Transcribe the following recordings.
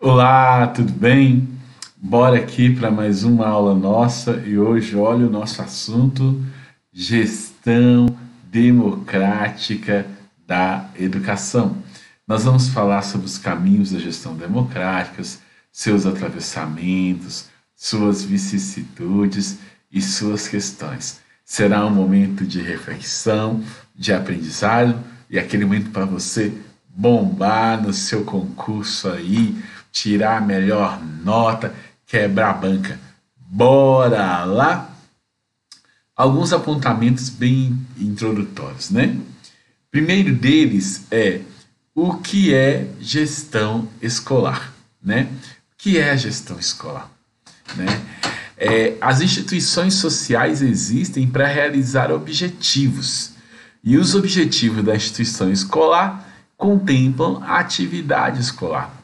Olá, tudo bem? Bora aqui para mais uma aula nossa e hoje, olha o nosso assunto: gestão democrática da educação. Nós vamos falar sobre os caminhos da gestão democrática, seus atravessamentos, suas vicissitudes e suas questões. Será um momento de reflexão, de aprendizado e aquele momento para você bombar no seu concurso aí, tirar a melhor nota, quebrar a banca. Bora lá? Alguns apontamentos bem introdutórios, né? Primeiro deles é o que é gestão escolar, né? O que é a gestão escolar, né? As instituições sociais existem para realizar objetivos, e os objetivos da instituição escolar contemplam a atividade escolar.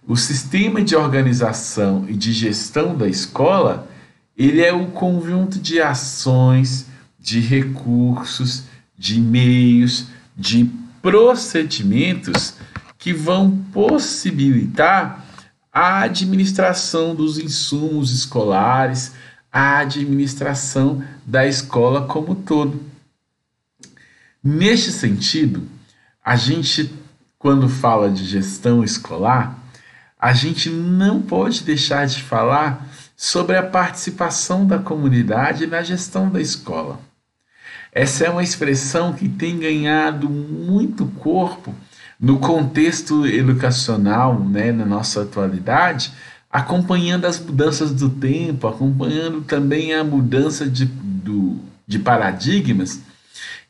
O sistema de organização e de gestão da escola, ele é um conjunto de ações, de recursos, de meios, de procedimentos que vão possibilitar a administração dos insumos escolares, a administração da escola como um todo. Neste sentido, a gente, quando fala de gestão escolar, a gente não pode deixar de falar sobre a participação da comunidade na gestão da escola. Essa é uma expressão que tem ganhado muito corpo no contexto educacional, né, na nossa atualidade, acompanhando as mudanças do tempo, acompanhando também a mudança de paradigmas.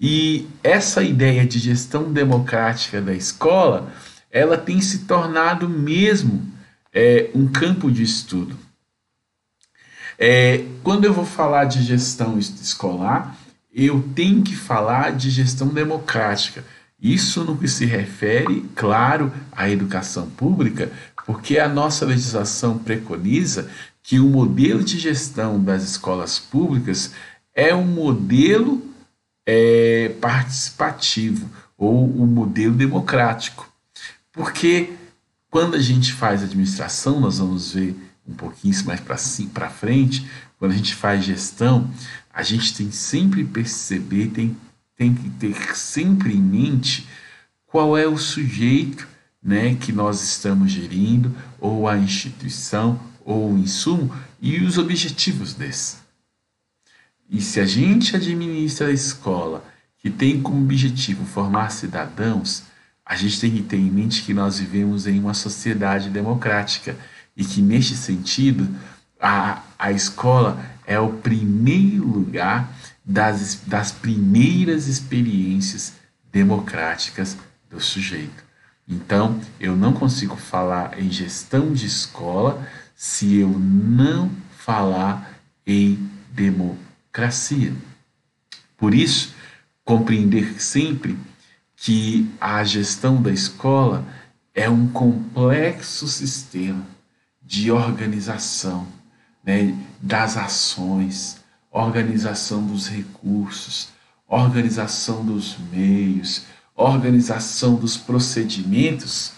E essa ideia de gestão democrática da escola, ela tem se tornado mesmo um campo de estudo. Quando eu vou falar de gestão escolar, eu tenho que falar de gestão democrática. Isso no que se refere, claro, à educação pública, porque a nossa legislação preconiza que o modelo de gestão das escolas públicas é um modelo participativo ou um modelo democrático. Porque quando a gente faz administração, nós vamos ver um pouquinho isso mais para frente, quando a gente faz gestão, a gente tem sempre perceber, tem que ter sempre em mente qual é o sujeito, né, que nós estamos gerindo, ou a instituição, ou o insumo, e os objetivos desse. E se a gente administra a escola, que tem como objetivo formar cidadãos, a gente tem que ter em mente que nós vivemos em uma sociedade democrática e que, neste sentido, a escola é o primeiro lugar das primeiras experiências democráticas do sujeito. Então, eu não consigo falar em gestão de escola se eu não falar em democracia. Por isso, compreender sempre que a gestão da escola é um complexo sistema de organização, né, das ações, organização dos recursos, organização dos meios, organização dos procedimentos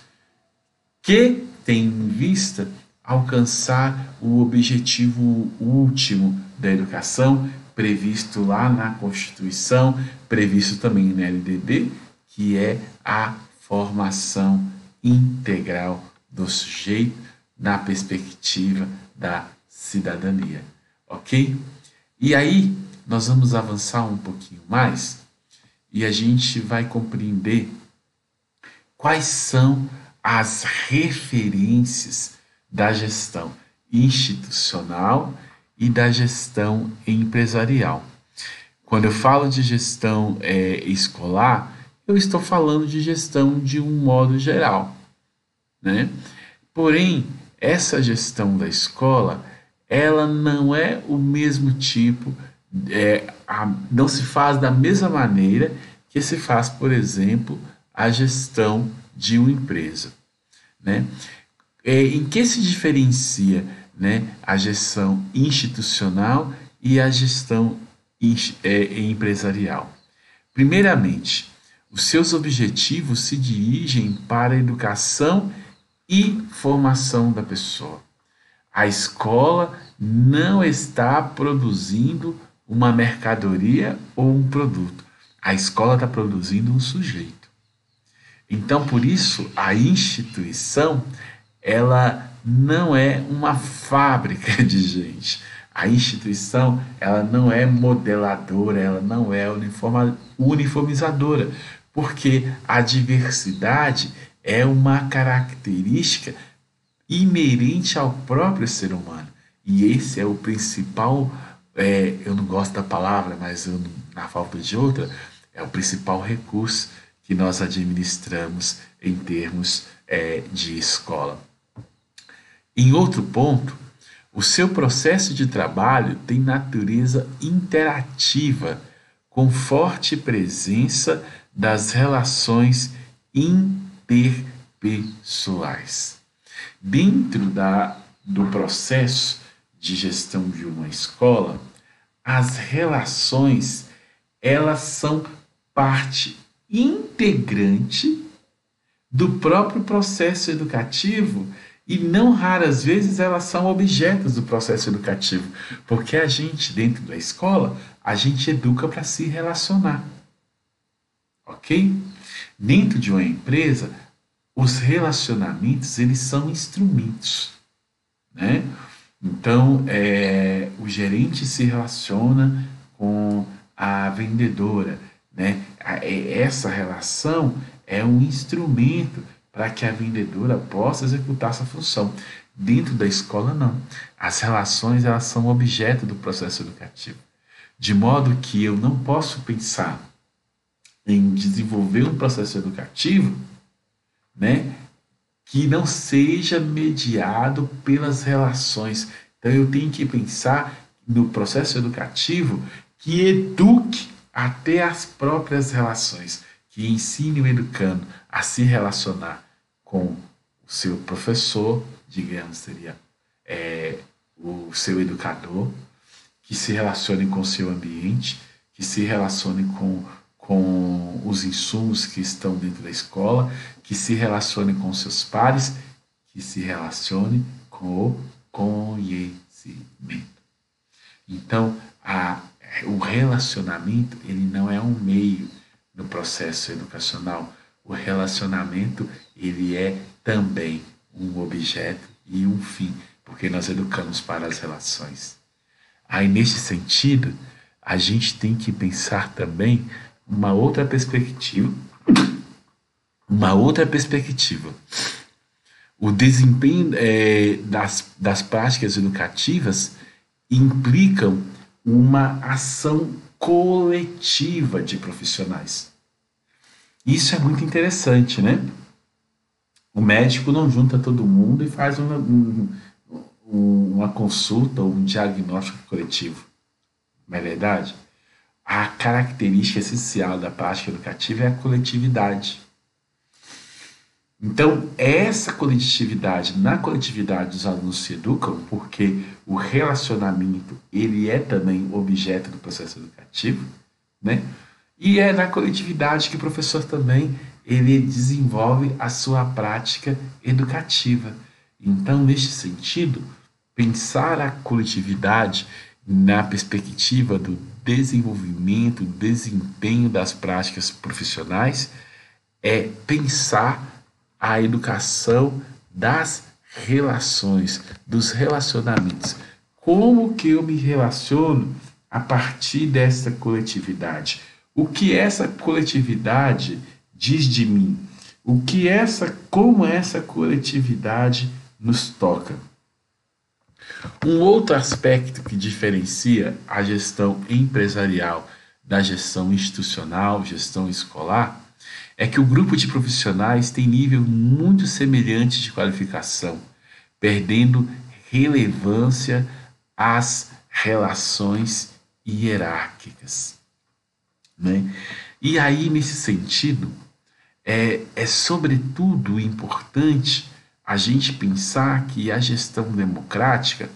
que tem em vista alcançar o objetivo último da educação previsto lá na Constituição, previsto também na LDB, que é a formação integral do sujeito na perspectiva da cidadania, ok? E aí nós vamos avançar um pouquinho mais e a gente vai compreender quais são as referências da gestão institucional e da gestão empresarial. Quando eu falo de gestão escolar, eu estou falando de gestão de um modo geral, né? Porém, essa gestão da escola, ela não é o mesmo tipo, não se faz da mesma maneira que se faz, por exemplo, a gestão de uma empresa, né? Em que se diferencia, né, a gestão institucional e a gestão empresarial? Primeiramente, os seus objetivos se dirigem para a educação e formação da pessoa. A escola não está produzindo uma mercadoria ou um produto. A escola está produzindo um sujeito. Então, por isso, a instituição, ela não é uma fábrica de gente. A instituição, ela não é modeladora, ela não é uniformizadora, porque a diversidade é uma característica inerente ao próprio ser humano. E esse é o principal, eu não gosto da palavra, mas na falta de outra, é o principal recurso que nós administramos em termos de escola. Em outro ponto, o seu processo de trabalho tem natureza interativa, com forte presença das relações interpessoais. Dentro do processo de gestão de uma escola, as relações, elas são parte integrante do próprio processo educativo e não raras vezes elas são objetos do processo educativo, porque a gente, dentro da escola, a gente educa para se relacionar, ok? Dentro de uma empresa, os relacionamentos, eles são instrumentos, né? Então, o gerente se relaciona com a vendedora, né? Essa relação é um instrumento para que a vendedora possa executar essa função. Dentro da escola, não. As relações, elas são objeto do processo educativo. De modo que eu não posso pensar em desenvolver um processo educativo, né, que não seja mediado pelas relações. Então, eu tenho que pensar no processo educativo que eduque até as próprias relações, que ensine o educando a se relacionar com o seu professor, digamos, seria o seu educador, que se relacione com o seu ambiente, que se relacione com os insumos que estão dentro da escola, que se relacione com seus pares, que se relacione com o conhecimento. Então, o relacionamento, ele não é um meio no processo educacional. O relacionamento, ele é também um objeto e um fim, porque nós educamos para as relações. Aí, nesse sentido, a gente tem que pensar também uma outra perspectiva. O desempenho das práticas educativas implicam uma ação coletiva de profissionais. Isso é muito interessante, né? O médico não junta todo mundo e faz uma consulta ou um diagnóstico coletivo. Não é verdade? A característica essencial da prática educativa é a coletividade. Então, na coletividade os alunos se educam, porque o relacionamento, ele é também objeto do processo educativo, né? E é na coletividade que o professor também, ele desenvolve a sua prática educativa. Então, neste sentido, pensar a coletividade na perspectiva do desenvolvimento, desempenho das práticas profissionais, é pensar a educação das relações, dos relacionamentos. Como que eu me relaciono a partir dessa coletividade? O que essa coletividade diz de mim? Como essa coletividade nos toca? Um outro aspecto que diferencia a gestão empresarial da gestão institucional, gestão escolar, é que o grupo de profissionais tem nível muito semelhante de qualificação, perdendo relevância às relações hierárquicas, né? E aí, nesse sentido, é sobretudo importante a gente pensar que a gestão democrática,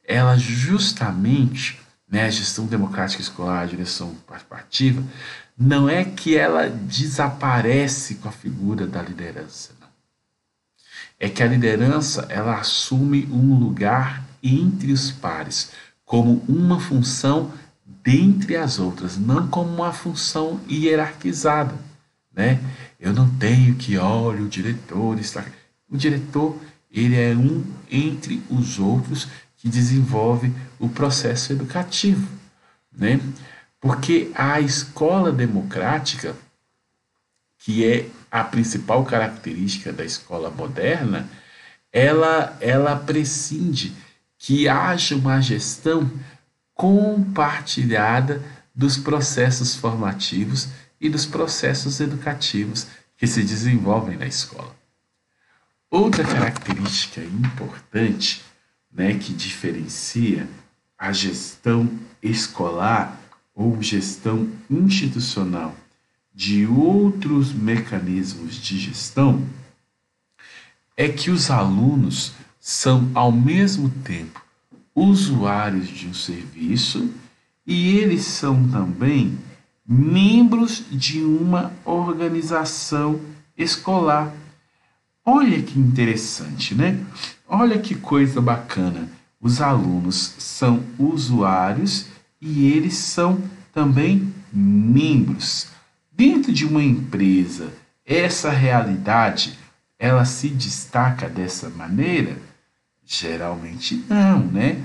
ela justamente, né, a gestão democrática escolar, a direção participativa, não é que ela desaparece com a figura da liderança, não. é que a liderança ela assume um lugar entre os pares, como uma função dentre as outras, não como uma função hierarquizada, né? Eu não tenho que olhar o diretor está. O diretor ele é um entre os outros que desenvolve o processo educativo, né? Porque a escola democrática, que é a principal característica da escola moderna, ela prescinde que haja uma gestão compartilhada dos processos formativos e dos processos educativos que se desenvolvem na escola. Outra característica importante, né, que diferencia a gestão escolar ou gestão institucional de outros mecanismos de gestão é que os alunos são, ao mesmo tempo, usuários de um serviço e eles são também membros de uma organização escolar. Olha que interessante, né? Olha que coisa bacana. Os alunos são usuários e eles são também membros. Dentro de uma empresa, essa realidade, ela se destaca dessa maneira? Geralmente não, né?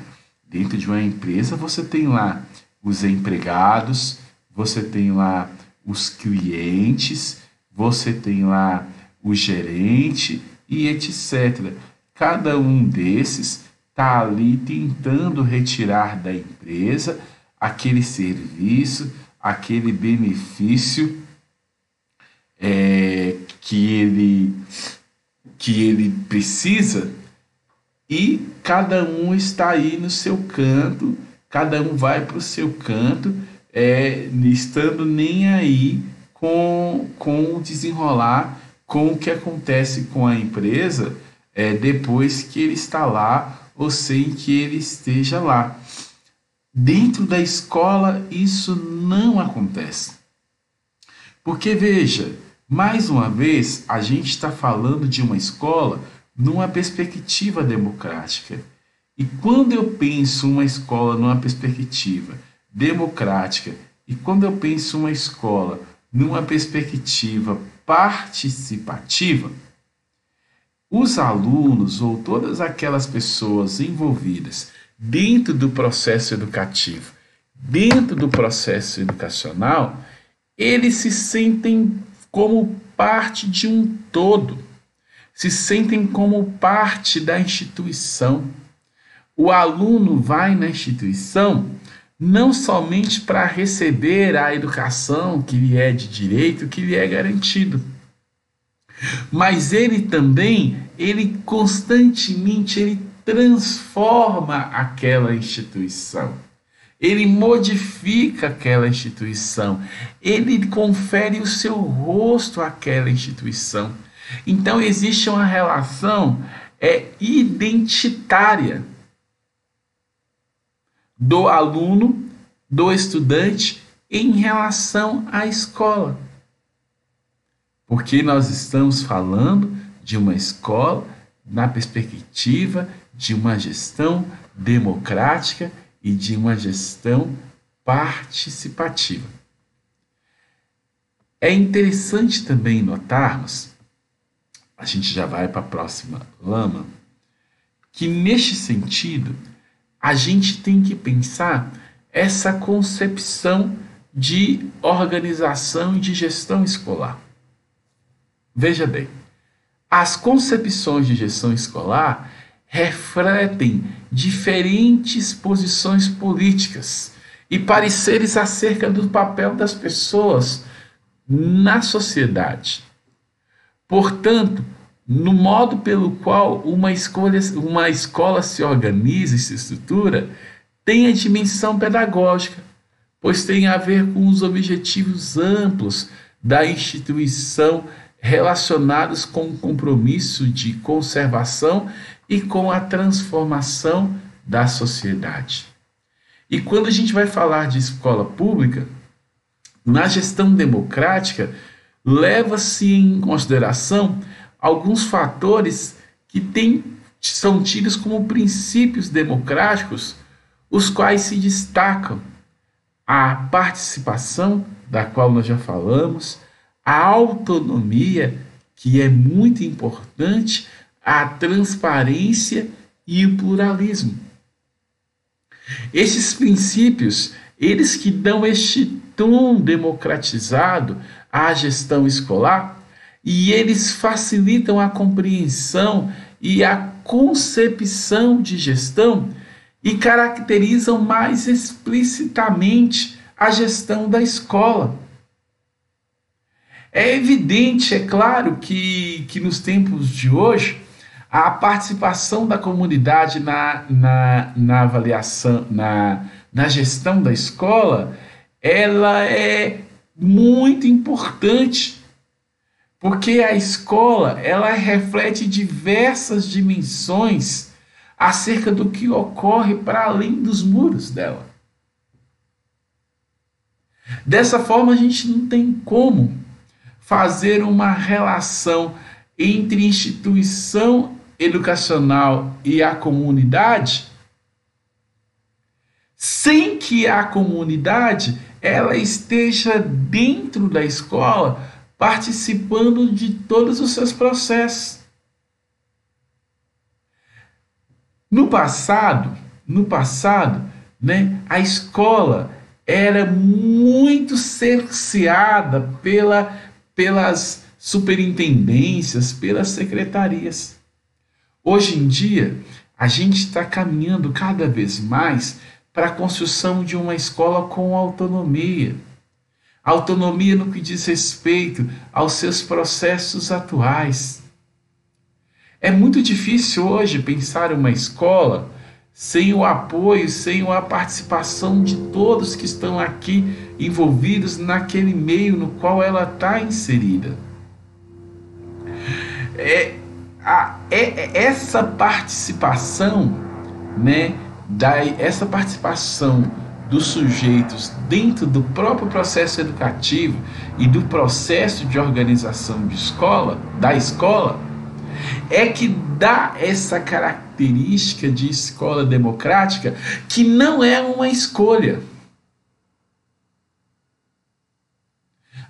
Dentro de uma empresa você tem lá os empregados, você tem lá os clientes, você tem lá o gerente e etc. Cada um desses está ali tentando retirar da empresa aquele serviço, aquele benefício que ele precisa, e cada um está aí no seu canto, cada um vai para o seu canto, estando nem aí com o desenrolar, com o que acontece com a empresa depois que ele está lá ou sem que ele esteja lá. Dentro da escola isso não acontece. Porque veja, mais uma vez a gente está falando de uma escola numa perspectiva democrática. E quando eu penso uma escola numa perspectiva democrática e quando eu penso uma escola numa perspectiva participativa, os alunos ou todas aquelas pessoas envolvidas dentro do processo educativo, dentro do processo educacional, eles se sentem como parte de um todo, se sentem como parte da instituição. O aluno vai na instituição não somente para receber a educação que lhe é de direito, que lhe é garantido, mas ele constantemente, ele transforma aquela instituição. Ele modifica aquela instituição. Ele confere o seu rosto àquela instituição. Então existe uma relação identitária do aluno, do estudante em relação à escola. Porque nós estamos falando de uma escola na perspectiva de uma gestão democrática e de uma gestão participativa. É interessante também notarmos, a gente já vai para a próxima lama, que neste sentido a gente tem que pensar essa concepção de organização e de gestão escolar. Veja bem, as concepções de gestão escolar refletem diferentes posições políticas e pareceres acerca do papel das pessoas na sociedade. Portanto, no modo pelo qual uma escola se organiza e se estrutura, tem a dimensão pedagógica, pois tem a ver com os objetivos amplos da instituição relacionados com o compromisso de conservação e com a transformação da sociedade. E quando a gente vai falar de escola pública, na gestão democrática, leva-se em consideração alguns fatores são tidos como princípios democráticos, os quais se destacam a participação, da qual nós já falamos, a autonomia, que é muito importante, a transparência e o pluralismo. Esses princípios, eles que dão este tom democratizado à gestão escolar, e eles facilitam a compreensão e a concepção de gestão e caracterizam mais explicitamente a gestão da escola. É evidente, é claro, que nos tempos de hoje, a participação da comunidade na avaliação, na gestão da escola, ela é muito importante, porque a escola ela reflete diversas dimensões acerca do que ocorre para além dos muros dela. Dessa forma, a gente não tem como fazer uma relação entre instituição educacional e a comunidade sem que a comunidade ela esteja dentro da escola participando de todos os seus processos. No passado, né, a escola era muito cerceada pelas superintendências, pelas secretarias. Hoje em dia, a gente está caminhando cada vez mais para a construção de uma escola com autonomia. Autonomia no que diz respeito aos seus processos atuais. É muito difícil hoje pensar uma escola sem o apoio, sem a participação de todos que estão aqui envolvidos naquele meio no qual ela está inserida. Essa participação, né, essa participação dos sujeitos dentro do próprio processo educativo e do processo de organização da escola, é que dá essa característica de escola democrática, que não é uma escolha.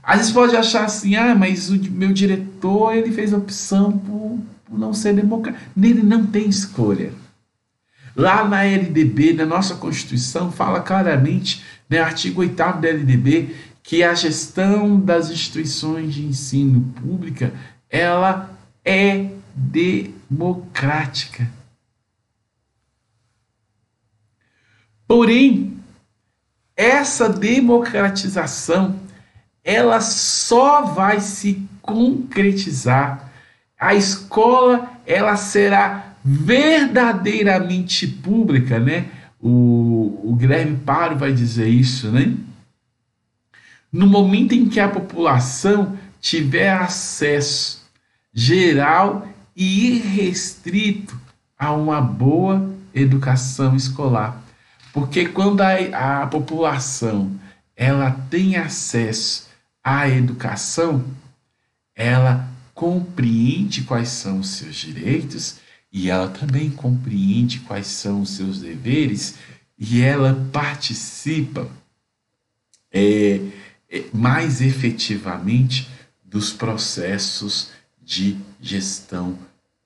Às vezes pode achar assim, mas o meu diretor ele fez opção por não ser democrático. Ele não tem escolha. Lá na LDB, na nossa Constituição, fala claramente, no artigo 8º da LDB, que a gestão das instituições de ensino pública, ela é democrática. Porém, essa democratização, ela só vai se concretizar. A escola, ela será verdadeiramente pública, né? O Guilherme Paro vai dizer isso, né? No momento em que a população tiver acesso geral e irrestrito a uma boa educação escolar. Porque quando a população ela tem acesso à educação, ela compreende quais são os seus direitos e ela também compreende quais são os seus deveres e ela participa mais efetivamente dos processos de gestão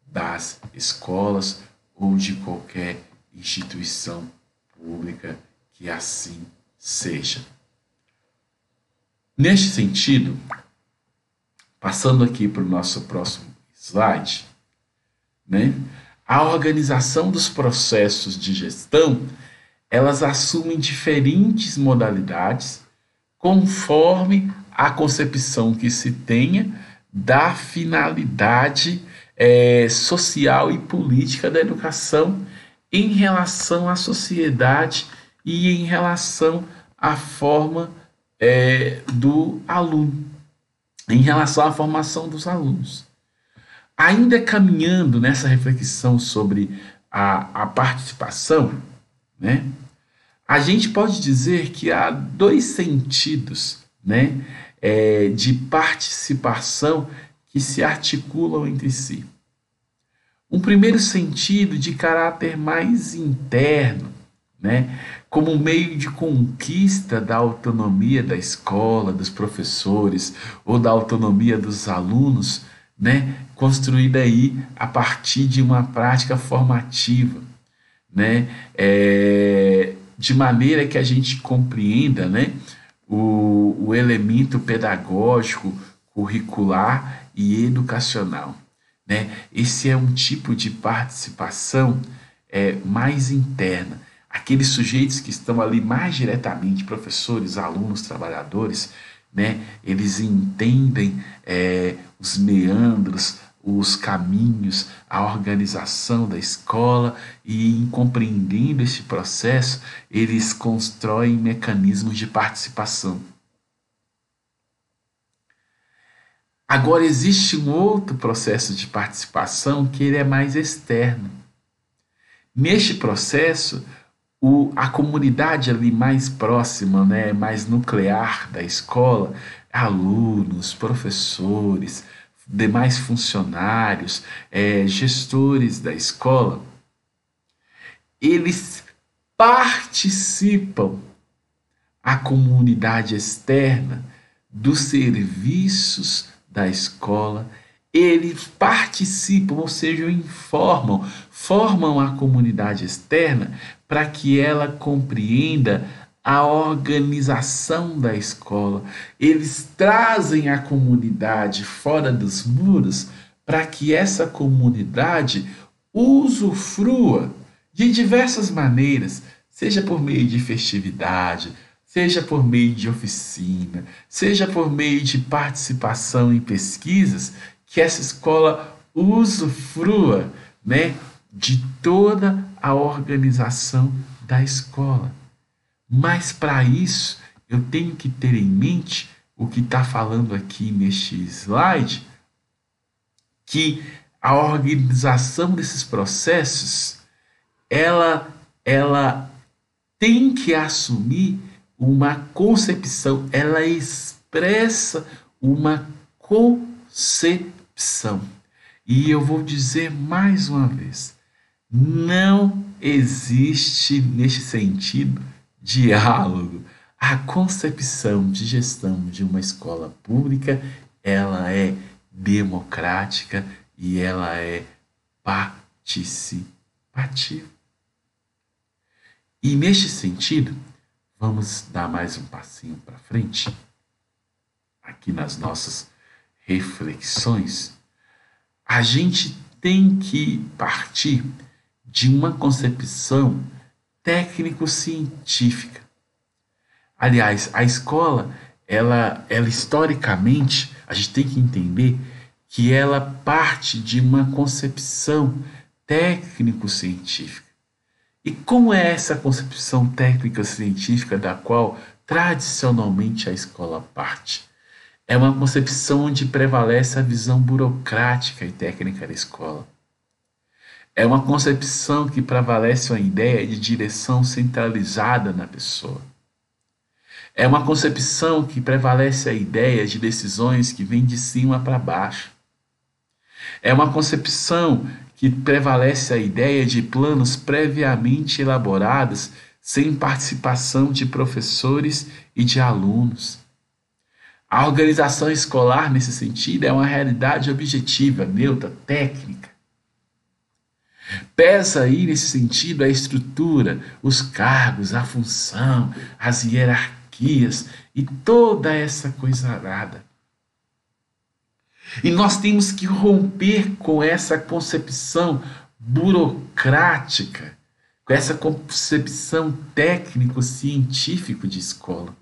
das escolas ou de qualquer instituição pública que assim seja. Neste sentido, passando aqui para o nosso próximo slide, né, a organização dos processos de gestão, elas assumem diferentes modalidades conforme a concepção que se tenha da finalidade social e política da educação em relação à sociedade e em relação à forma do aluno, em relação à formação dos alunos. Ainda caminhando nessa reflexão sobre a participação, né, a gente pode dizer que há dois sentidos, né, de participação que se articulam entre si. Um primeiro sentido de caráter mais interno, né? Como meio de conquista da autonomia da escola, dos professores, ou da autonomia dos alunos, né? Construída aí a partir de uma prática formativa, né? De maneira que a gente compreenda, né? O elemento pedagógico, curricular e educacional, né? Esse é um tipo de participação mais interna. Aqueles sujeitos que estão ali mais diretamente, professores, alunos, trabalhadores, né? Eles entendem os meandros, os caminhos, a organização da escola, e em compreendendo esse processo, eles constroem mecanismos de participação. Agora, existe um outro processo de participação que ele é mais externo. Neste processo, a comunidade ali mais próxima, né, mais nuclear da escola, alunos, professores, demais funcionários, gestores da escola, eles participam, a comunidade externa, dos serviços da escola. Eles participam, ou seja, formam a comunidade externa para que ela compreenda a organização da escola. Eles trazem a comunidade fora dos muros para que essa comunidade usufrua de diversas maneiras, seja por meio de festividade, seja por meio de oficina, seja por meio de participação em pesquisas, que essa escola usufrua, né, de toda a organização da escola. Mas para isso, eu tenho que ter em mente o que está falando aqui neste slide, que a organização desses processos, ela tem que assumir uma concepção, ela expressa uma concepção. E eu vou dizer mais uma vez, não existe neste sentido diálogo. A concepção de gestão de uma escola pública, ela é democrática e ela é participativa. E neste sentido, vamos dar mais um passinho para frente, aqui nas nossas reflexões. A gente tem que partir de uma concepção técnico-científica. Aliás, a escola, ela historicamente, a gente tem que entender que ela parte de uma concepção técnico-científica. E como é essa concepção técnica-científica da qual tradicionalmente a escola parte? É uma concepção onde prevalece a visão burocrática e técnica da escola. É uma concepção que prevalece uma ideia de direção centralizada na pessoa. É uma concepção que prevalece a ideia de decisões que vêm de cima para baixo. É uma concepção que prevalece a ideia de planos previamente elaborados sem participação de professores e de alunos. A organização escolar, nesse sentido, é uma realidade objetiva, neutra, técnica. Pesa aí, nesse sentido, a estrutura, os cargos, a função, as hierarquias e toda essa coisa arada. E nós temos que romper com essa concepção burocrática, com essa concepção técnico-científica de escola.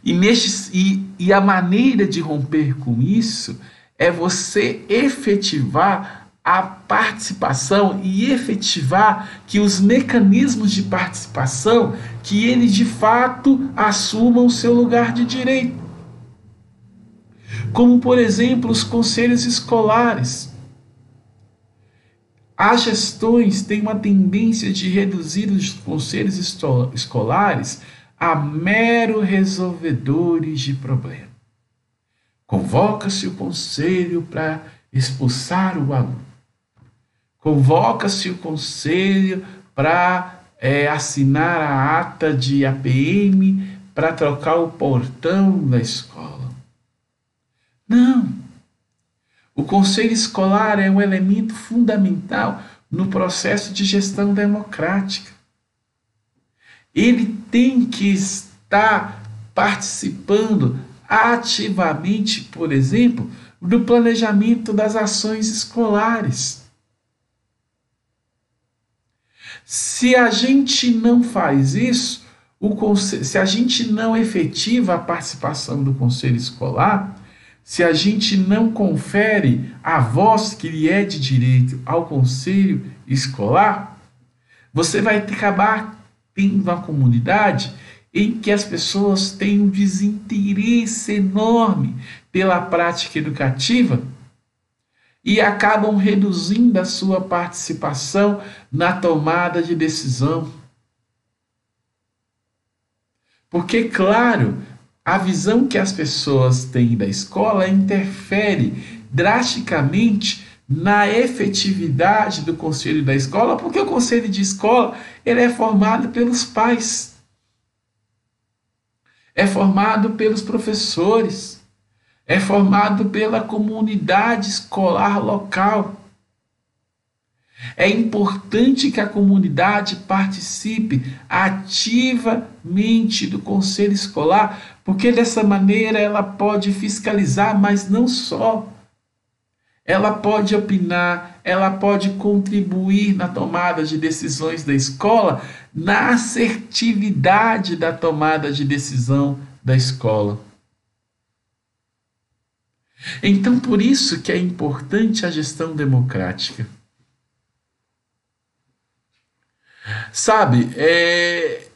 E a maneira de romper com isso é você efetivar a participação e efetivar que os mecanismos de participação, que eles de fato assumam o seu lugar de direito. Como, por exemplo, os conselhos escolares. As gestões têm uma tendência de reduzir os conselhos escolares a mero resolvedores de problemas. Convoca-se o conselho para expulsar o aluno. Convoca-se o conselho para assinar a ata de APM para trocar o portão da escola. Não. O conselho escolar é um elemento fundamental no processo de gestão democrática. Ele tem que estar participando ativamente, por exemplo, do planejamento das ações escolares. Se a gente não faz isso, se a gente não efetiva a participação do conselho escolar, se a gente não confere a voz que lhe é de direito ao conselho escolar, você vai acabar tendo uma comunidade em que as pessoas têm um desinteresse enorme pela prática educativa e acabam reduzindo a sua participação na tomada de decisão. Porque, claro, a visão que as pessoas têm da escola interfere drasticamente na efetividade do conselho da escola, porque o conselho de escola ele é formado pelos pais, é formado pelos professores, é formado pela comunidade escolar local. É importante que a comunidade participe ativamente do conselho escolar, porque dessa maneira ela pode fiscalizar, mas não só. Ela pode opinar, ela pode contribuir na tomada de decisões da escola, na assertividade da tomada de decisão da escola. Então, por isso que é importante a gestão democrática. Sabe, é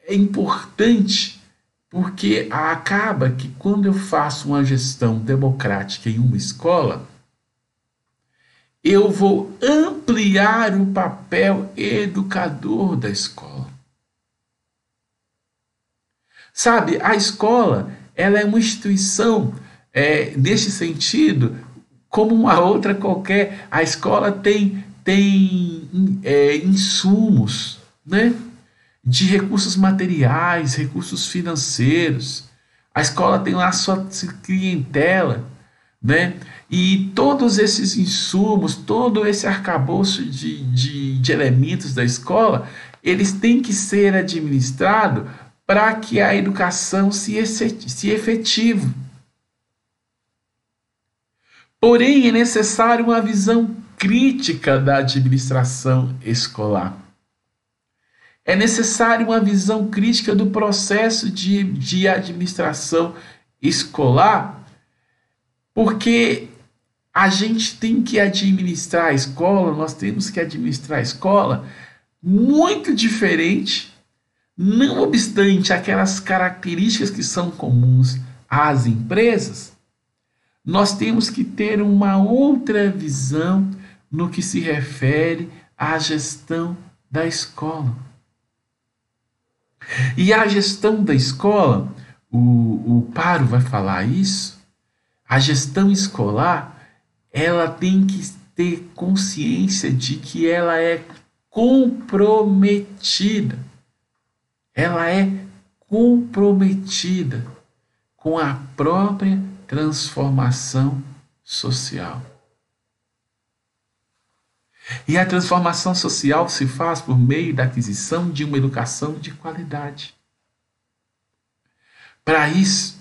importante porque acaba que quando eu faço uma gestão democrática em uma escola, eu vou ampliar o papel educador da escola. Sabe, a escola, ela é uma instituição, nesse sentido, como uma outra qualquer. A escola tem insumos, né, de recursos materiais, recursos financeiros. A escola tem lá a sua clientela, né? E todos esses insumos, todo esse arcabouço de elementos da escola, eles têm que ser administrados para que a educação se efetive. Porém, é necessário uma visão crítica da administração escolar. É necessário uma visão crítica do processo de administração escolar, porque a gente tem que administrar a escola, nós temos que administrar a escola muito diferente, não obstante aquelas características que são comuns às empresas. Nós temos que ter uma outra visão no que se refere à gestão da escola. E a gestão da escola, o Paro vai falar isso, a gestão escolar, ela tem que ter consciência de que ela é comprometida. Ela é comprometida com a própria transformação social. E a transformação social se faz por meio da aquisição de uma educação de qualidade. Para isso,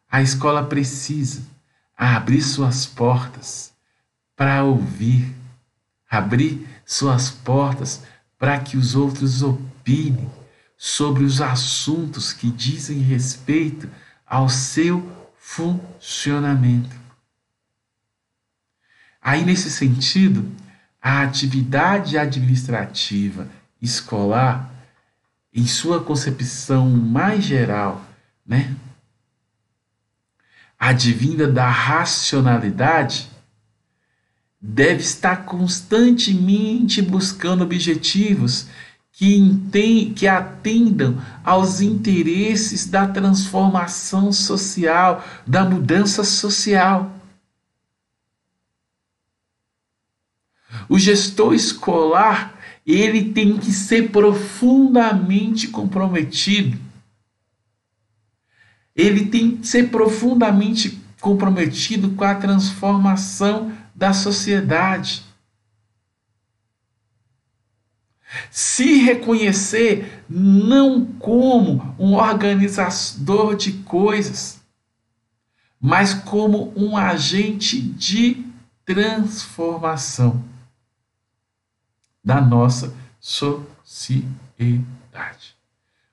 a escola precisa abrir suas portas para ouvir, abrir suas portas para que os outros opinem sobre os assuntos que dizem respeito ao seu funcionamento. Aí, nesse sentido, a atividade administrativa escolar, em sua concepção mais geral, né, advinda da racionalidade, deve estar constantemente buscando objetivos que atendam aos interesses da transformação social, da mudança social. O gestor escolar, ele tem que ser profundamente comprometido. Ele tem que ser profundamente comprometido com a transformação da sociedade. Se reconhecer não como um organizador de coisas, mas como um agente de transformação da nossa sociedade.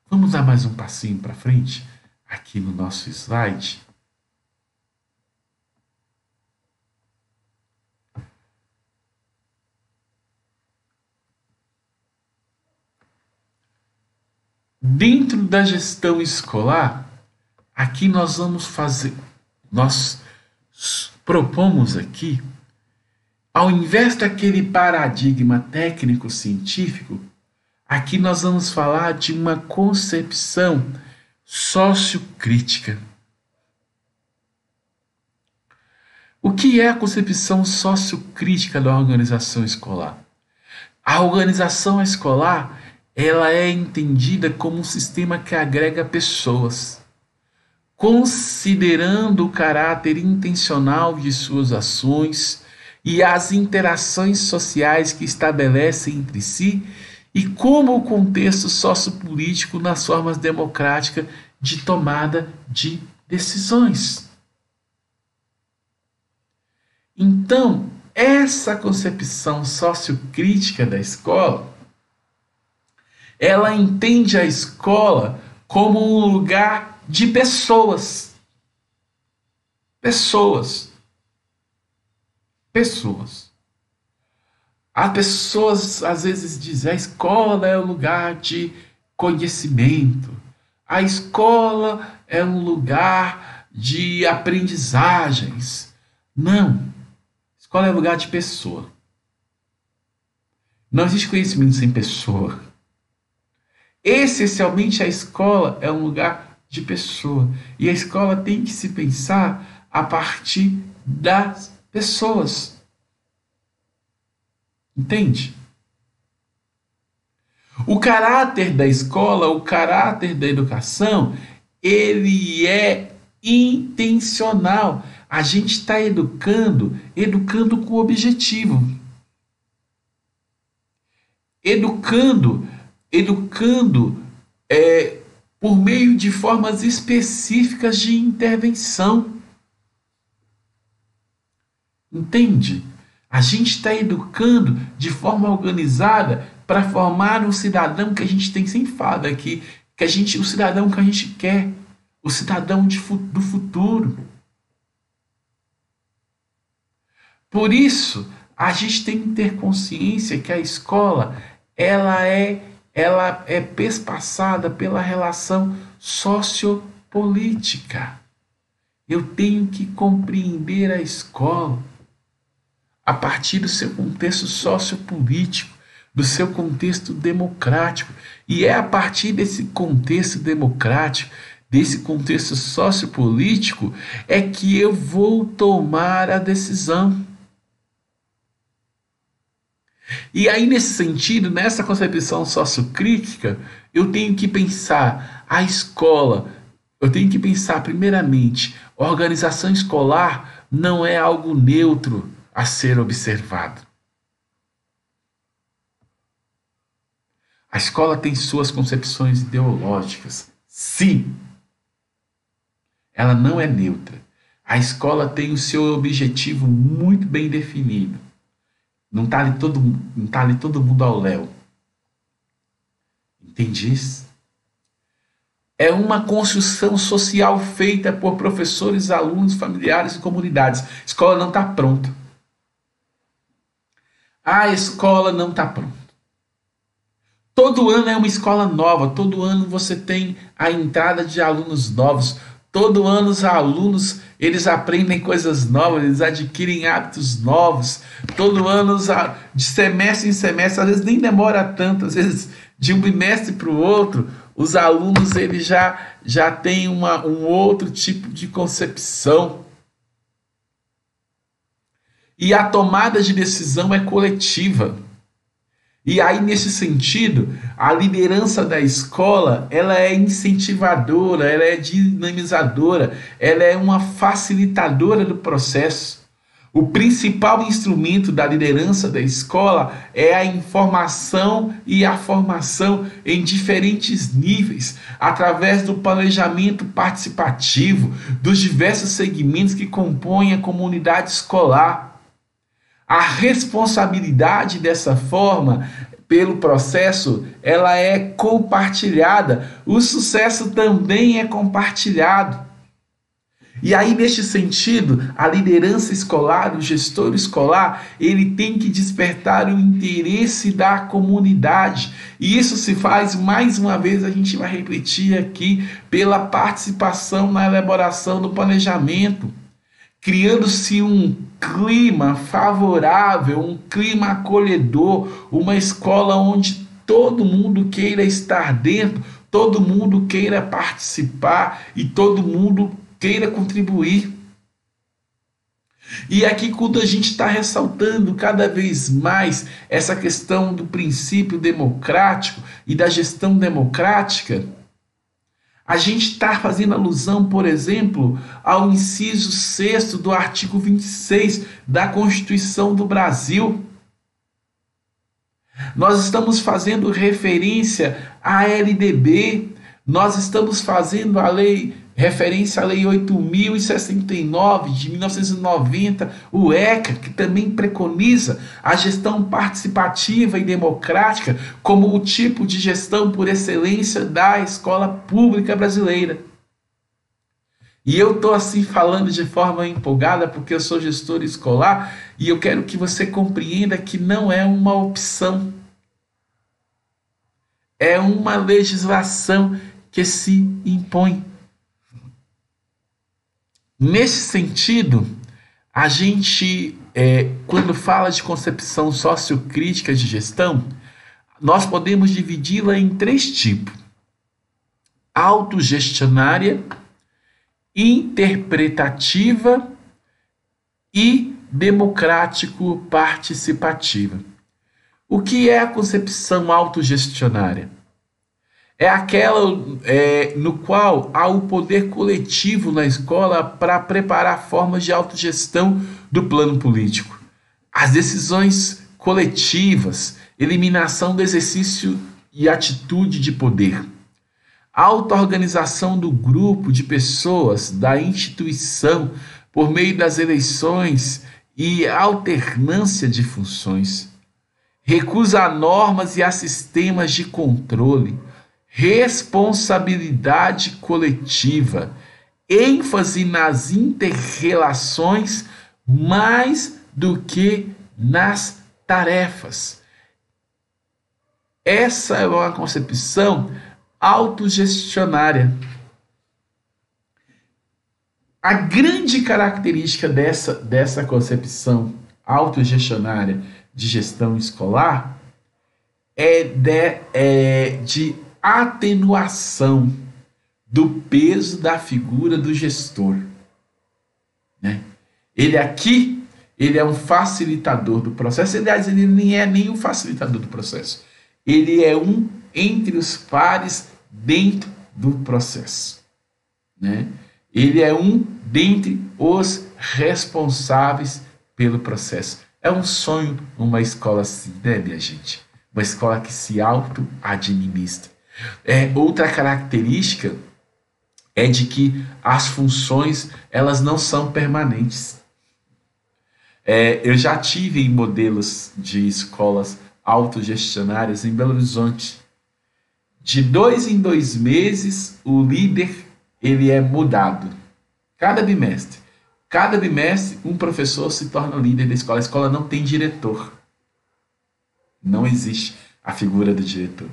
Vamos dar mais um passinho para frente aqui no nosso slide. Dentro da gestão escolar, aqui nós propomos aqui, ao invés daquele paradigma técnico-científico, aqui nós vamos falar de uma concepção sociocrítica. O que é a concepção sociocrítica da organização escolar? A organização escolar, ela é entendida como um sistema que agrega pessoas, considerando o caráter intencional de suas ações e as interações sociais que estabelecem entre si, e como o contexto sociopolítico nas formas democráticas de tomada de decisões. Então, essa concepção sociocrítica da escola, ela entende a escola como um lugar de pessoas. Pessoas. As pessoas às vezes dizem a escola é um lugar de conhecimento. A escola é um lugar de aprendizagens. Não. A escola é um lugar de pessoa. Não existe conhecimento sem pessoa. Essencialmente, a escola é um lugar de pessoa. E a escola tem que se pensar a partir das pessoas. Entende? O caráter da escola, o caráter da educação, ele é intencional. A gente está educando com objetivo. Educando por meio de formas específicas de intervenção. Entende? A gente está educando de forma organizada para formar um cidadão que a gente tem sempre falado aqui, o cidadão que a gente quer, o cidadão do futuro. Por isso, a gente tem que ter consciência que a escola ela é perspassada pela relação sociopolítica. Eu tenho que compreender a escola a partir do seu contexto sociopolítico, do seu contexto democrático. E é a partir desse contexto democrático, desse contexto sociopolítico, é que eu vou tomar a decisão. E aí, nesse sentido, nessa concepção sociocrítica, eu tenho que pensar a escola, eu tenho que pensar, primeiramente, a organização escolar não é algo neutro a ser observado. A escola tem suas concepções ideológicas, sim. Ela não é neutra. A escola tem o seu objetivo muito bem definido. Não está ali todo mundo ao léu. Entende isso? É uma construção social feita por professores, alunos, familiares e comunidades. A escola não está pronta. A escola não está pronta. Todo ano é uma escola nova. Todo ano você tem a entrada de alunos novos. Todo ano os alunos eles aprendem coisas novas, eles adquirem hábitos novos. Todo ano, de semestre em semestre, às vezes nem demora tanto, às vezes de um bimestre para o outro, os alunos eles já têm um outro tipo de concepção. e a tomada de decisão é coletiva. E aí, nesse sentido, a liderança da escola, ela é incentivadora, ela é dinamizadora, ela é uma facilitadora do processo. O principal instrumento da liderança da escola é a informação e a formação em diferentes níveis, através do planejamento participativo dos diversos segmentos que compõem a comunidade escolar. A responsabilidade dessa forma pelo processo, ela é compartilhada. O sucesso também é compartilhado. E aí, neste sentido, a liderança escolar, o gestor escolar, ele tem que despertar o interesse da comunidade. E isso se faz, mais uma vez, a gente vai repetir aqui, pela participação na elaboração do planejamento, criando-se um clima favorável, um clima acolhedor, uma escola onde todo mundo queira estar dentro, todo mundo queira participar e todo mundo queira contribuir. E aqui, quando a gente está ressaltando cada vez mais essa questão do princípio democrático e da gestão democrática, a gente está fazendo alusão, por exemplo, ao inciso 6º do artigo 26 da Constituição do Brasil. Nós estamos fazendo referência à LDB, nós estamos fazendo referência à Lei 8.069 de 1990, o ECA, que também preconiza a gestão participativa e democrática como o tipo de gestão por excelência da escola pública brasileira. E eu estou assim falando de forma empolgada porque eu sou gestor escolar e eu quero que você compreenda que não é uma opção, é uma legislação que se impõe. Nesse sentido, a gente, quando fala de concepção sociocrítica de gestão, nós podemos dividi-la em 3 tipos: autogestionária, interpretativa e democrático-participativa. O que é a concepção autogestionária? É aquela no qual há o poder coletivo na escola para preparar formas de autogestão do plano político. As decisões coletivas, eliminação do exercício e atitude de poder. A auto-organização do grupo de pessoas, da instituição, por meio das eleições e alternância de funções. Recusa a normas e a sistemas de controle. Responsabilidade coletiva, ênfase nas inter-relações mais do que nas tarefas. Essa é uma concepção autogestionária. A grande característica dessa concepção autogestionária de gestão escolar é de atenuação do peso da figura do gestor, né? Ele é um facilitador do processo. Aliás, ele nem é nem um facilitador do processo. Ele é um entre os pares dentro do processo, né? Ele é um dentre os responsáveis pelo processo. É um sonho uma escola assim, né, minha gente? Uma escola que se auto-administra. Outra característica é de que as funções elas não são permanentes. Eu já tive em modelos de escolas autogestionárias em Belo Horizonte. De 2 em 2 meses, o líder ele é mudado. Cada bimestre, um professor se torna líder da escola. A escola não tem diretor. Não existe a figura do diretor.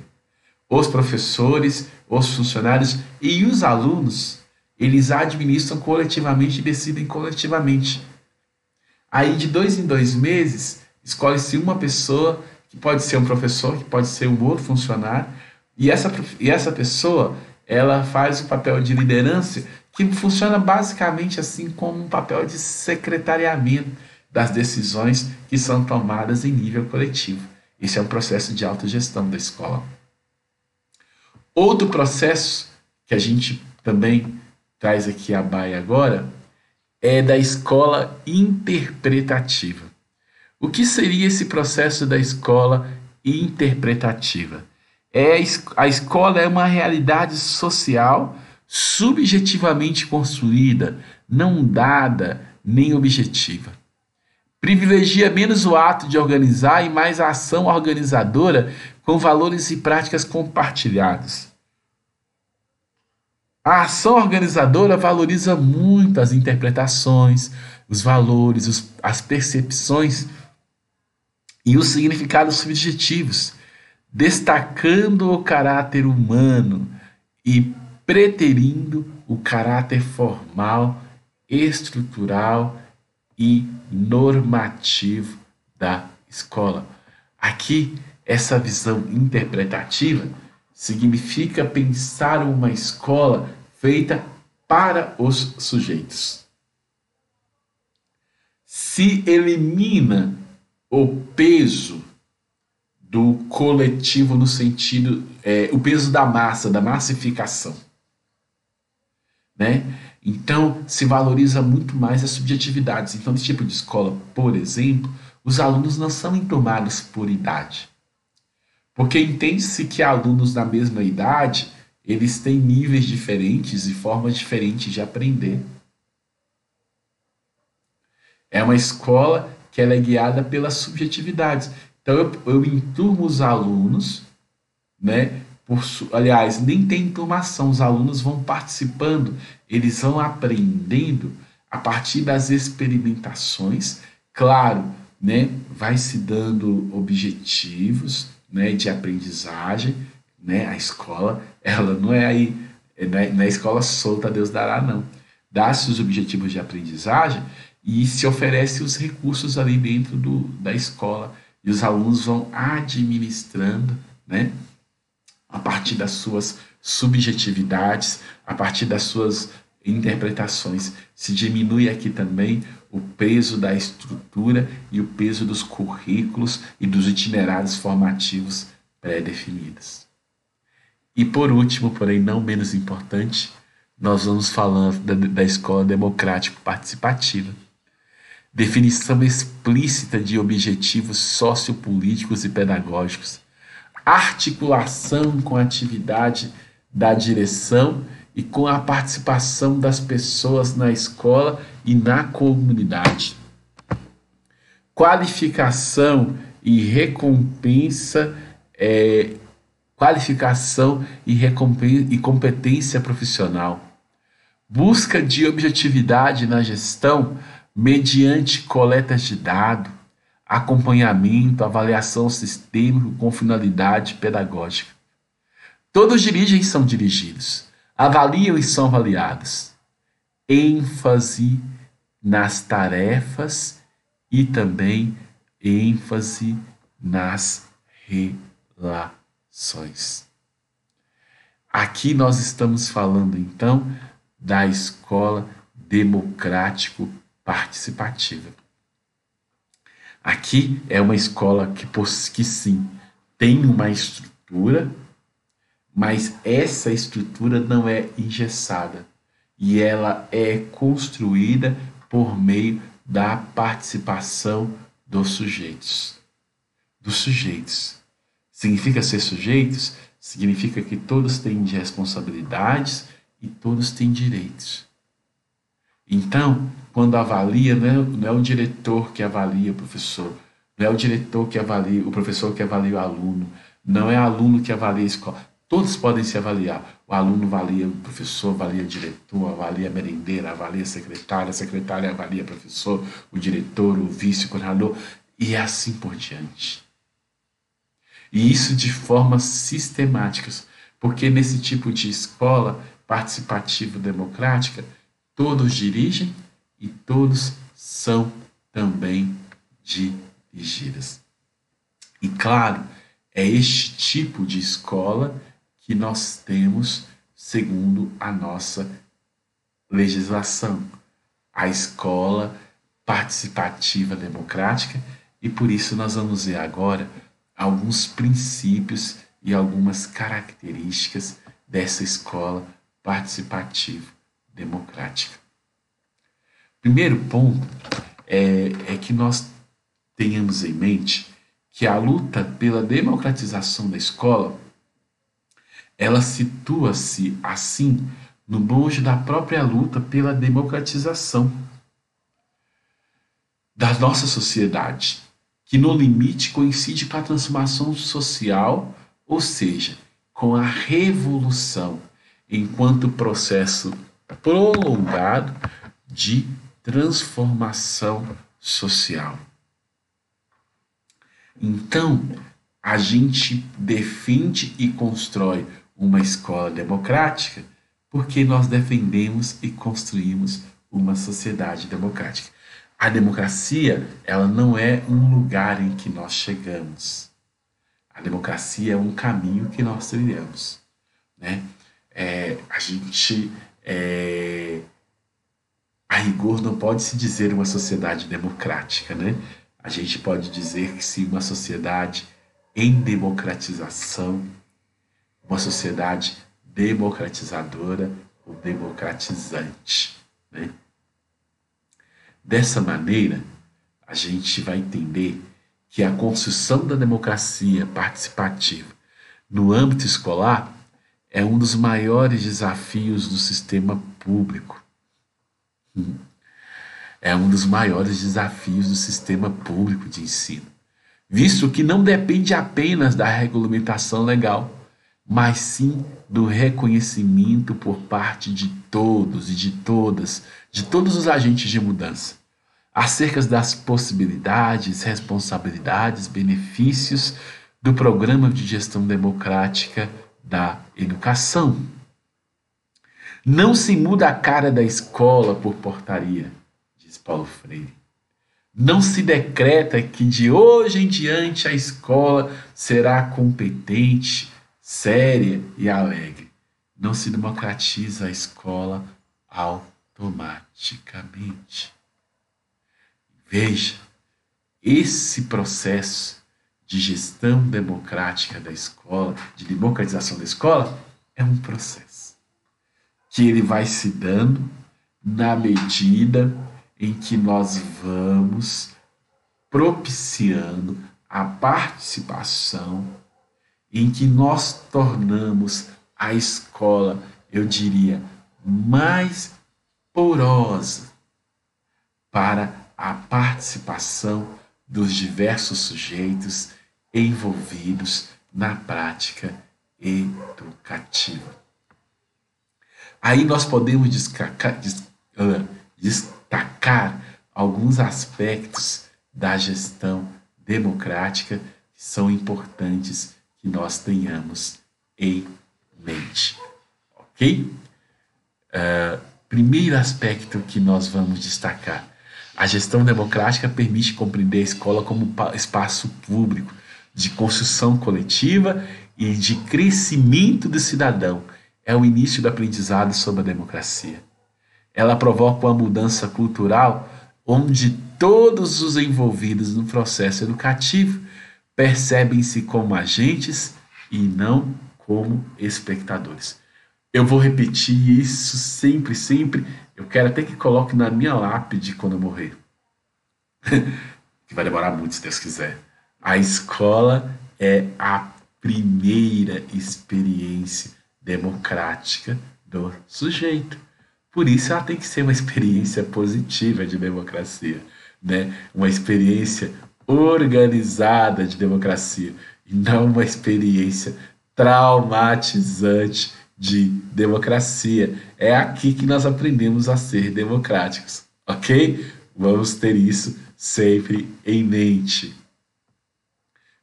Os professores, os funcionários e os alunos, eles administram coletivamente e decidem coletivamente. Aí, de 2 em 2 meses, escolhe-se uma pessoa, que pode ser um professor, que pode ser um outro funcionário, e essa pessoa, ela faz o papel de liderança, que funciona basicamente assim como um papel de secretariamento, das decisões que são tomadas em nível coletivo. Esse é um processo de autogestão da escola. Outro processo que a gente também traz aqui à baia agora é da escola interpretativa. O que seria esse processo da escola interpretativa? A escola é uma realidade social subjetivamente construída, não dada nem objetiva. Privilegia menos o ato de organizar e mais a ação organizadora com valores e práticas compartilhados. A ação organizadora valoriza muito as interpretações, os valores, as percepções e os significados subjetivos, destacando o caráter humano e preterindo o caráter formal, estrutural e normativo da escola. Aqui, essa visão interpretativa significa pensar uma escola feita para os sujeitos. Se elimina o peso do coletivo no sentido, o peso da massa, da massificação, né? Então, se valoriza muito mais as subjetividades. Então, nesse tipo de escola, por exemplo, os alunos não são enturmados por idade. Porque entende-se que alunos da mesma idade, eles têm níveis diferentes e formas diferentes de aprender. É uma escola que ela é guiada pelas subjetividades. Então, eu enturmo os alunos, né? Aliás, nem tem enturmação, os alunos vão participando, eles vão aprendendo a partir das experimentações. Claro, né? Vai se dando objetivos, né, de aprendizagem, né? A escola, ela não é aí, não é escola solta, Deus dará, não. Dá-se os objetivos de aprendizagem e se oferece os recursos ali dentro da escola. E os alunos vão administrando, né, a partir das suas subjetividades, a partir das suas interpretações. Se diminui aqui também o peso da estrutura e o peso dos currículos e dos itinerários formativos pré-definidos. E por último, porém não menos importante, nós vamos falando da escola democrático-participativa. Definição explícita de objetivos sociopolíticos e pedagógicos, articulação com a atividade da direção e com a participação das pessoas na escola e na comunidade. Qualificação e recompensa, e competência profissional. Busca de objetividade na gestão mediante coletas de dados, acompanhamento, avaliação sistêmica com finalidade pedagógica. Todos dirigem e são dirigidos, avaliam e são avaliados. ênfase nas tarefas e também ênfase nas relações. Aqui nós estamos falando então da escola democrático-participativa. Aqui é uma escola que sim, tem uma estrutura, mas essa estrutura não é engessada e ela é construída por meio da participação dos sujeitos. Dos sujeitos. Significa ser sujeitos? Significa que todos têm responsabilidades e todos têm direitos. Então, quando avalia, não é o diretor que avalia o professor, não é o diretor que avalia, o professor que avalia o aluno, não é o aluno que avalia a escola. Todos podem se avaliar. O aluno avalia o professor, avalia o diretor, avalia a merendeira, avalia a secretária avalia o professor, o diretor, o vice, o coordenador, e assim por diante. E isso de forma sistemática, porque nesse tipo de escola participativa democrática, todos dirigem e todos são também dirigidos. E claro, é este tipo de escola que nós temos segundo a nossa legislação. A escola participativa democrática, e por isso nós vamos ver agora alguns princípios e algumas características dessa escola participativa democrática. Primeiro ponto é que nós tenhamos em mente que a luta pela democratização da escola, ela situa-se, assim, no bojo da própria luta pela democratização da nossa sociedade, que no limite coincide com a transformação social, ou seja, com a revolução, enquanto processo prolongado de transformação social. Então, a gente defende e constrói uma escola democrática porque nós defendemos e construímos uma sociedade democrática. A democracia, ela não é um lugar em que nós chegamos. A democracia é um caminho que nós trilhamos, né? A rigor não pode se dizer uma sociedade democrática, né? A gente pode dizer que sim, uma sociedade em democratização, uma sociedade democratizadora ou democratizante, né? Dessa maneira, a gente vai entender que a construção da democracia participativa no âmbito escolar é um dos maiores desafios do sistema público. É um dos maiores desafios do sistema público de ensino, visto que não depende apenas da regulamentação legal, mas sim do reconhecimento por parte de todos e de todos os agentes de mudança, acerca das possibilidades, responsabilidades, benefícios do programa de gestão democrática da educação. Não se muda a cara da escola por portaria, diz Paulo Freire. Não se decreta que de hoje em diante a escola será competente, séria e alegre. Não se democratiza a escola automaticamente. Veja, esse processo de gestão democrática da escola, de democratização da escola, é um processo que ele vai se dando na medida em que nós vamos propiciando a participação, em que nós tornamos a escola, eu diria, mais porosa para a participação dos diversos sujeitos envolvidos na prática educativa. Aí nós podemos destacar alguns aspectos da gestão democrática que são importantes que nós tenhamos em mente, ok? Primeiro aspecto que nós vamos destacar: a gestão democrática permite compreender a escola como espaço público de construção coletiva e de crescimento do cidadão. É o início do aprendizado sobre a democracia. Ela provoca uma mudança cultural onde todos os envolvidos no processo educativo percebem-se como agentes e não como espectadores. Eu vou repetir isso sempre, sempre. Eu quero até que coloque na minha lápide quando eu morrer. Que vai demorar muito, se Deus quiser. A escola é a primeira experiência democrática do sujeito. Por isso ela tem que ser uma experiência positiva de democracia, né? Uma experiência organizada de democracia e não uma experiência traumatizante de democracia. É aqui que nós aprendemos a ser democráticos, ok? Vamos ter isso sempre em mente.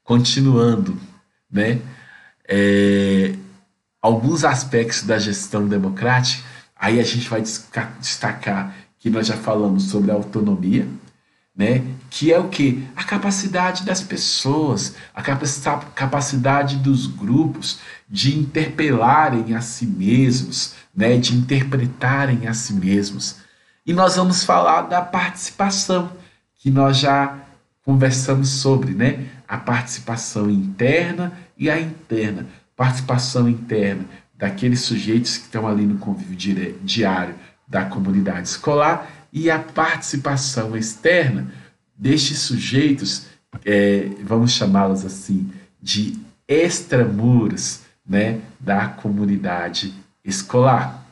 Continuando, né? Alguns aspectos da gestão democrática, aí a gente vai destacar que nós já falamos sobre a autonomia, né? Que é o quê? A capacidade das pessoas, a capacidade dos grupos de interpelarem a si mesmos, né? De interpretarem a si mesmos. E nós vamos falar da participação, que nós já conversamos sobre, né? A participação interna e a interna. Participação interna daqueles sujeitos que estão ali no convívio diário da comunidade escolar e a participação externa destes sujeitos, vamos chamá-los assim, de extramuros, né, da comunidade escolar.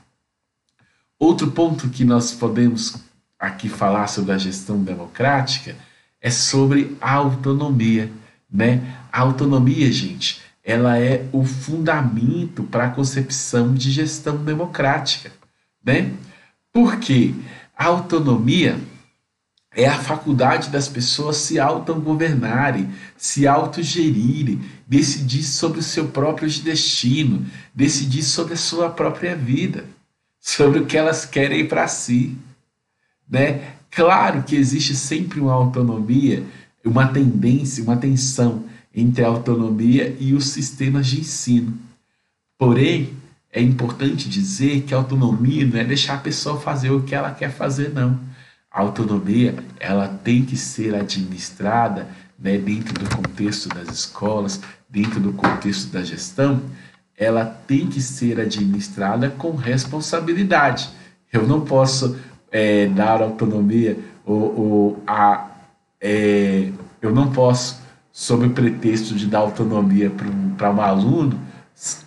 Outro ponto que nós podemos aqui falar sobre a gestão democrática é sobre a autonomia, né? A autonomia, gente, ela é o fundamento para a concepção de gestão democrática, né? Porque a autonomia é a faculdade das pessoas se autogovernarem, se autogerirem, decidir sobre o seu próprio destino, decidir sobre a sua própria vida, sobre o que elas querem para si, né? Claro que existe sempre uma autonomia, uma tendência, uma tensão entre a autonomia e os sistemas de ensino. Porém, é importante dizer que a autonomia não é deixar a pessoa fazer o que ela quer fazer, não. A autonomia, ela tem que ser administrada, né, dentro do contexto das escolas, dentro do contexto da gestão, ela tem que ser administrada com responsabilidade. Eu não posso dar autonomia eu não posso, sob o pretexto de dar autonomia para um aluno,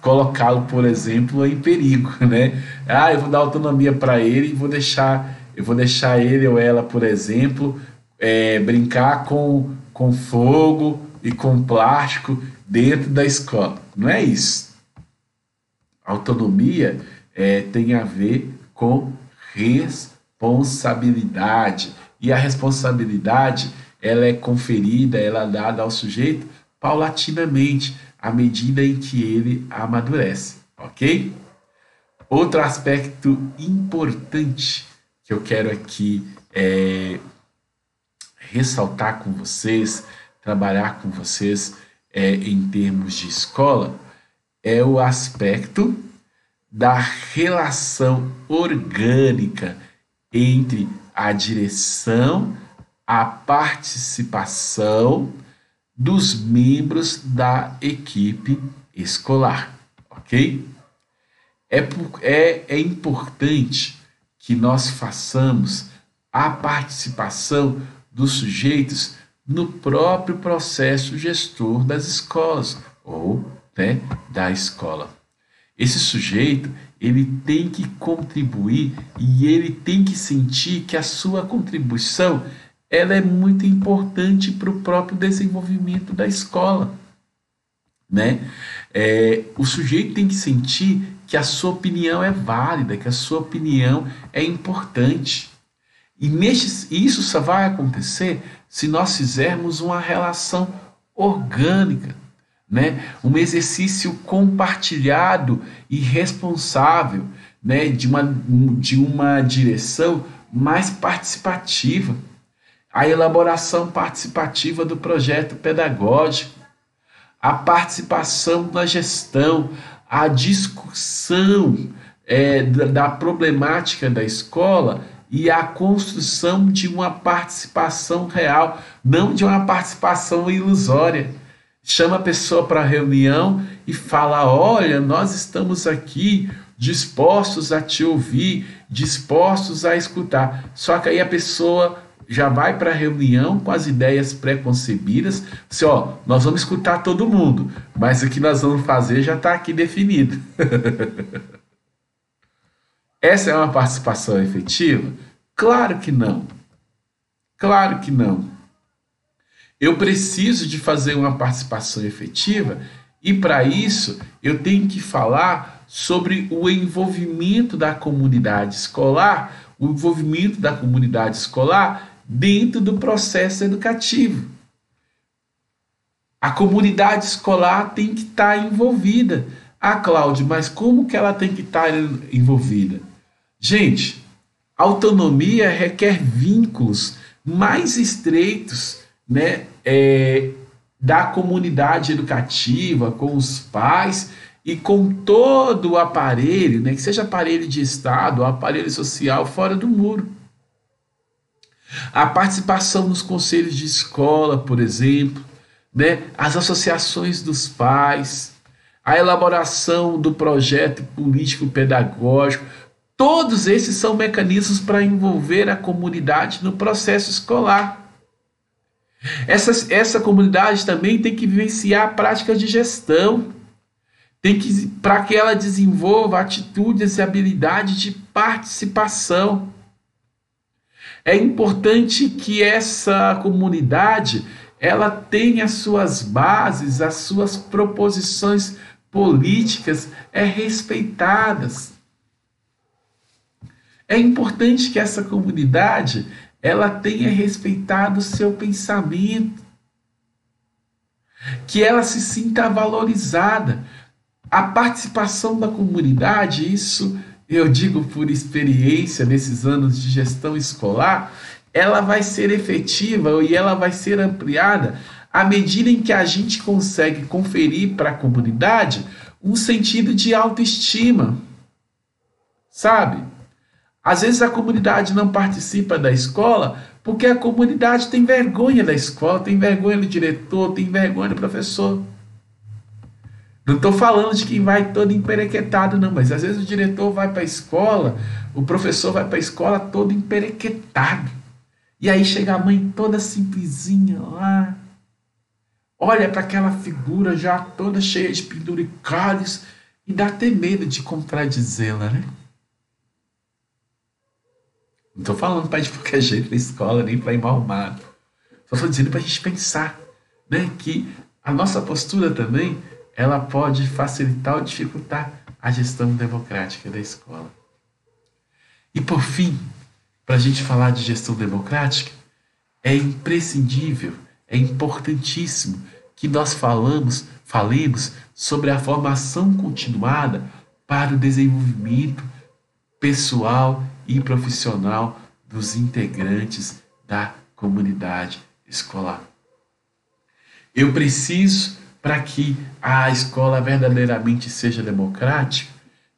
colocá-lo, por exemplo, em perigo, né? Ah, eu vou dar autonomia para ele e vou deixar ele ou ela, por exemplo, brincar com fogo e com plástico dentro da escola. Não é isso. Autonomia tem a ver com responsabilidade. E a responsabilidade, ela é conferida, ela é dada ao sujeito paulatinamente, à medida em que ele amadurece, ok? Outro aspecto importante que eu quero aqui ressaltar com vocês, trabalhar com vocês em termos de escola, é o aspecto da relação orgânica entre a direção, a participação dos membros da equipe escolar, ok? É importante que nós façamos a participação dos sujeitos no próprio processo gestor das escolas ou, né, da escola. Esse sujeito, ele tem que contribuir e ele tem que sentir que a sua contribuição ela é muito importante para o próprio desenvolvimento da escola, né? O sujeito tem que sentir que a sua opinião é válida, que a sua opinião é importante. E isso só vai acontecer se nós fizermos uma relação orgânica, né? Um exercício compartilhado e responsável, né? de uma direção mais participativa. A elaboração participativa do projeto pedagógico, a participação na gestão, a discussão da problemática da escola e a construção de uma participação real, não de uma participação ilusória. Chama a pessoa para a reunião e fala: olha, nós estamos aqui dispostos a te ouvir, dispostos a escutar. Só que aí a pessoa já vai para a reunião com as ideias pré-concebidas, assim, ó, nós vamos escutar todo mundo, mas o que nós vamos fazer já está aqui definido. Essa é uma participação efetiva? Claro que não. Claro que não. Eu preciso de fazer uma participação efetiva e, para isso, eu tenho que falar sobre o envolvimento da comunidade escolar, dentro do processo educativo. A comunidade escolar tem que estar envolvida. Ah, Cláudio, mas como que ela tem que estar envolvida? Gente, autonomia requer vínculos mais estreitos, né, da comunidade educativa, com os pais e com todo o aparelho, né, que seja aparelho de Estado ou aparelho social fora do muro. A participação nos conselhos de escola, por exemplo, né? As associações dos pais, a elaboração do projeto político-pedagógico, todos esses são mecanismos para envolver a comunidade no processo escolar. Essa comunidade também tem que vivenciar práticas de gestão, para que ela desenvolva atitudes e habilidades de participação. É importante que essa comunidade ela tenha as suas bases, as suas proposições políticas respeitadas. É importante que essa comunidade ela tenha respeitado o seu pensamento, que ela se sinta valorizada. A participação da comunidade, isso eu digo por experiência nesses anos de gestão escolar, ela vai ser efetiva e ela vai ser ampliada à medida em que a gente consegue conferir para a comunidade um sentido de autoestima, sabe? Às vezes a comunidade não participa da escola porque a comunidade tem vergonha da escola, tem vergonha do diretor, tem vergonha do professor. Não estou falando de quem vai todo emperequetado, não, mas às vezes o diretor vai para a escola, o professor vai para a escola todo emperequetado. E aí chega a mãe toda simplesinha lá, olha para aquela figura já toda cheia de penduricalhos e dá até medo de contradizê-la, né? Não estou falando para ir de qualquer jeito na escola, nem para ir mal arrumado. Só estou dizendo para a gente pensar, né, que a nossa postura também ela pode facilitar ou dificultar a gestão democrática da escola. E por fim, para a gente falar de gestão democrática, é imprescindível, é importantíssimo que nós falemos sobre a formação continuada para o desenvolvimento pessoal e profissional dos integrantes da comunidade escolar. Eu preciso, para que a escola verdadeiramente seja democrática,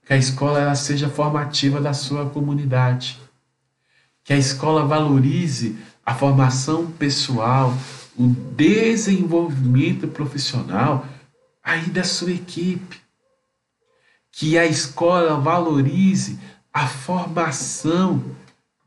que a escola ela seja formativa da sua comunidade, que a escola valorize a formação pessoal, o desenvolvimento profissional aí da sua equipe, que a escola valorize a formação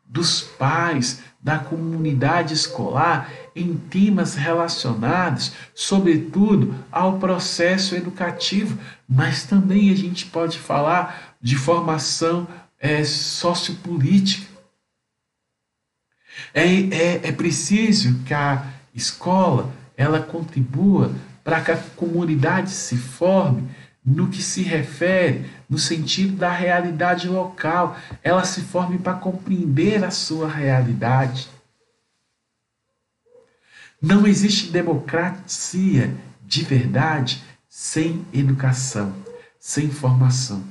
dos pais, da comunidade escolar em temas relacionados, sobretudo, ao processo educativo, mas também a gente pode falar de formação sociopolítica. É preciso que a escola ela contribua para que a comunidade se forme no que se refere, no sentido da realidade local, ela se forme para compreender a sua realidade. Não existe democracia de verdade sem educação, sem formação.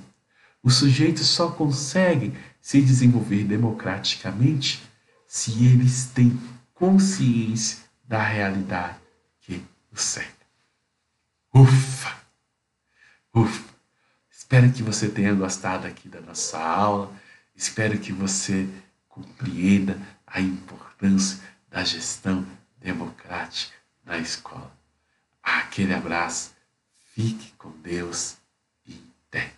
Os sujeitos só conseguem se desenvolver democraticamente se eles têm consciência da realidade que os cerca. Ufa! Ufa! Espero que você tenha gostado aqui da nossa aula. Espero que você compreenda a importância da gestão democrática na escola. Aquele abraço. Fique com Deus e até.